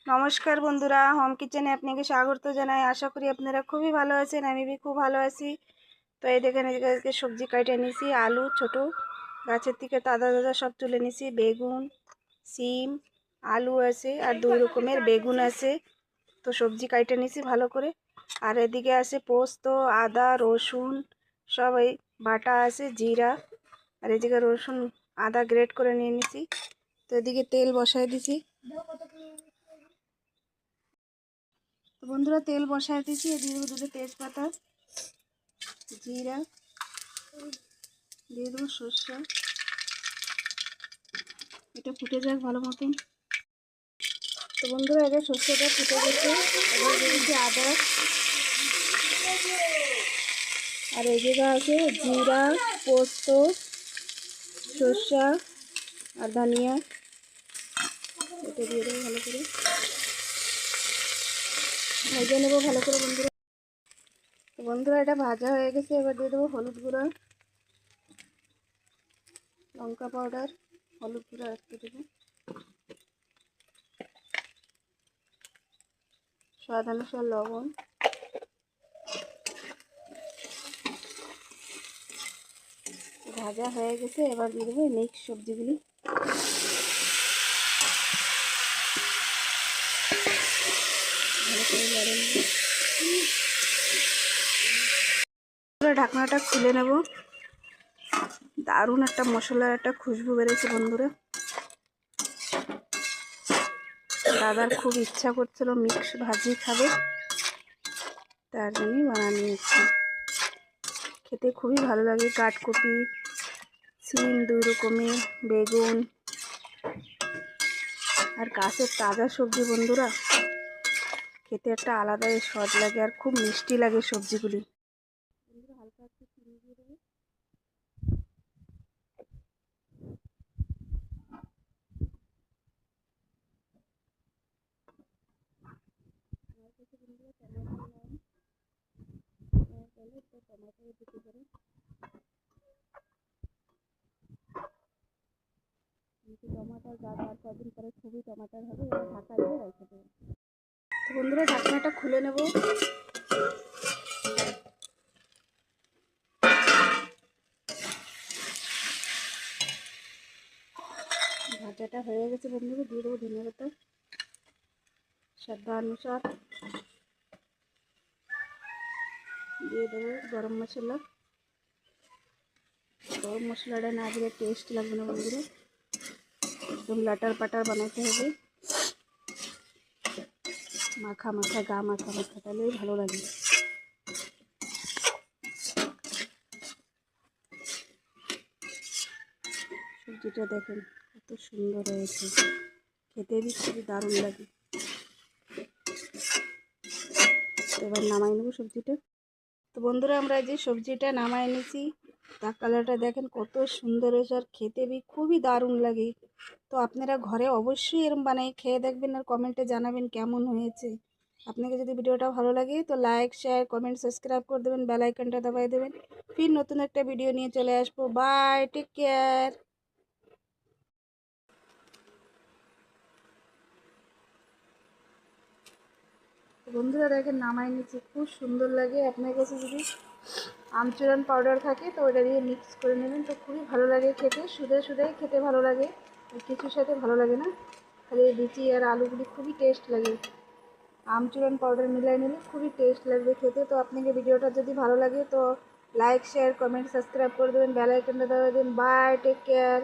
নমস্কার বন্ধুরা, হোম কিচেনে আপনাকে স্বাগত জানাই। আশা করি আপনারা খুবই ভালো আছেন। আমি খুব ভালো আছি। তো এই দেখেন, এদিকে সবজি কাটে নিয়েছি। আলু ছোট গাছের থেকে তাজা তাজা সব তুলে নিয়েছি। বেগুন, সিম, আলু আছে আর 2 রকমের বেগুন আছে। তো সবজি কাটে নিয়েছি ভালো করে। আর এদিকে আছে পোস্ত, আদা, রসুন সব এই বাটা আছে, জিরা। আর এদিকে রসুন আদা গ্রেট করে নিয়ে নিয়েছি। তো এদিকে তেল বসায় দিছি। তো বন্ধুরা, তেল বসায় দিয়েছি। দিয়ে দেবো দুটো তেজপাতা, জিরা, দিয়ে দেবো সর্ষে। এটা ফুটে যাক ভালো মতন। তো বন্ধুরা, এবার সর্ষেটা ফুটে গেছে। এবার দিয়ে দিচ্ছি আদা। আর এই জায়গা আছে জিরা, পোস্ত, সর্ষা আর ধনিয়া। এটা দিয়ে দেবো ভালো করে, ভেজে নেবো ভালো করে বন্ধুরা। তো বন্ধুরা, এটা ভাজা হয়ে গেছে। এবার দিয়ে দেবো হলুদ গুঁড়ো, লঙ্কা পাউডার, হলুদ গুঁড়ো একটু দেবো, স্বাদ অনুসার লবণ। ভাজা হয়ে গেছে। এবার দিয়ে দেবো মিক্স সবজিগুলি। ভালো করে নাড়িয়ে নেব। ঢাকনাটা খুলে নেব। দারুণ একটা মশলার একটা খুশবু বেড়েছে বন্ধুরা। দাদার খুব ইচ্ছা করছিল মিক্স ভাজি খাবে, তার জন্যই বানিয়েছি। খেতে খুবই ভালো লাগে। কাঠকপি, সিম 2 রকমের, বেগুন আর গাছের তাজা সবজি বন্ধুরা, খেতে একটা আলাদাই স্বাদ লাগে আর খুব মিষ্টি লাগে সবজিগুলি। বন্ধুরা, হালকা একটু চিনি দিয়ে দেবো। আমার কাছে বন্ধুরা টমেটো নেই, তাহলে তো টমেটো দিতে পারে। কিন্তু টমাটার গাছ আর কদিন পরে খুবই টমাটার হবে। এবার ঢাকা দিয়ে রেখে দেবো। তো বন্ধুরা, ঢাকনাটা খুলে নেব। ভাজাটা হয়ে গেছে বন্ধুরা। দিয়ে দেবো ধনিয়া পাতা, স্বাদ অনুসার। দিয়ে দেবো গরম মশলা। গরম মশলাটা না দিলে টেস্ট লাগবে না বন্ধুরা, একদম লাটার পাটার বানাতে হবে। মাখা মাখা, গা মাখা মাখা, তাহলেই ভালো লাগে। সবজিটা দেখেন কত সুন্দর হয়েছে, খেতে খুবই দারুণ লাগে। এবার নামাই নেবো সবজিটা। তো বন্ধুরা, আমরা যে সবজিটা নামাই নিয়েছি, তার কালারটা দেখেন কত সুন্দর হয়েছে আর খেতে খুবই দারুণ লাগে। তো আপনারা ঘরে অবশ্যই এরকম বানাই খেয়ে দেখবেন আর কমেন্টে জানাবেন কেমন হয়েছে। আপনাকে যদি ভিডিওটা ভালো লাগে তো লাইক, শেয়ার, কমেন্ট, সাবস্ক্রাইব করে দেবেন, বেল আইকনটা দবাই দেবেন। ফির নতুন একটা ভিডিও নিয়ে চলে আসবো। Bye, take care. বন্ধুরা দেখেন নামাই নিচ্ছি, খুব সুন্দর লাগে। আপনার কাছে যদি আমচুরান পাউডার থাকে তো ওটা দিয়ে মিক্স করে নেবেন, তো খুবই ভালো লাগে খেতে। শুধু শুধুই খেতে ভালো লাগে, কিছুর সাথে ভালো লাগে না। খালি লুচি আর আলুগুলি খুবই টেস্ট লাগে। আমচুরান পাউডার মিলাই নিলে খুবই টেস্ট লাগবে খেতে। তো আপনাকে ভিডিওটা যদি ভালো লাগে তো লাইক, শেয়ার, কমেন্ট, সাবস্ক্রাইব করে দেবেন, বেল আইকনটা দেবেন। Bye, take care.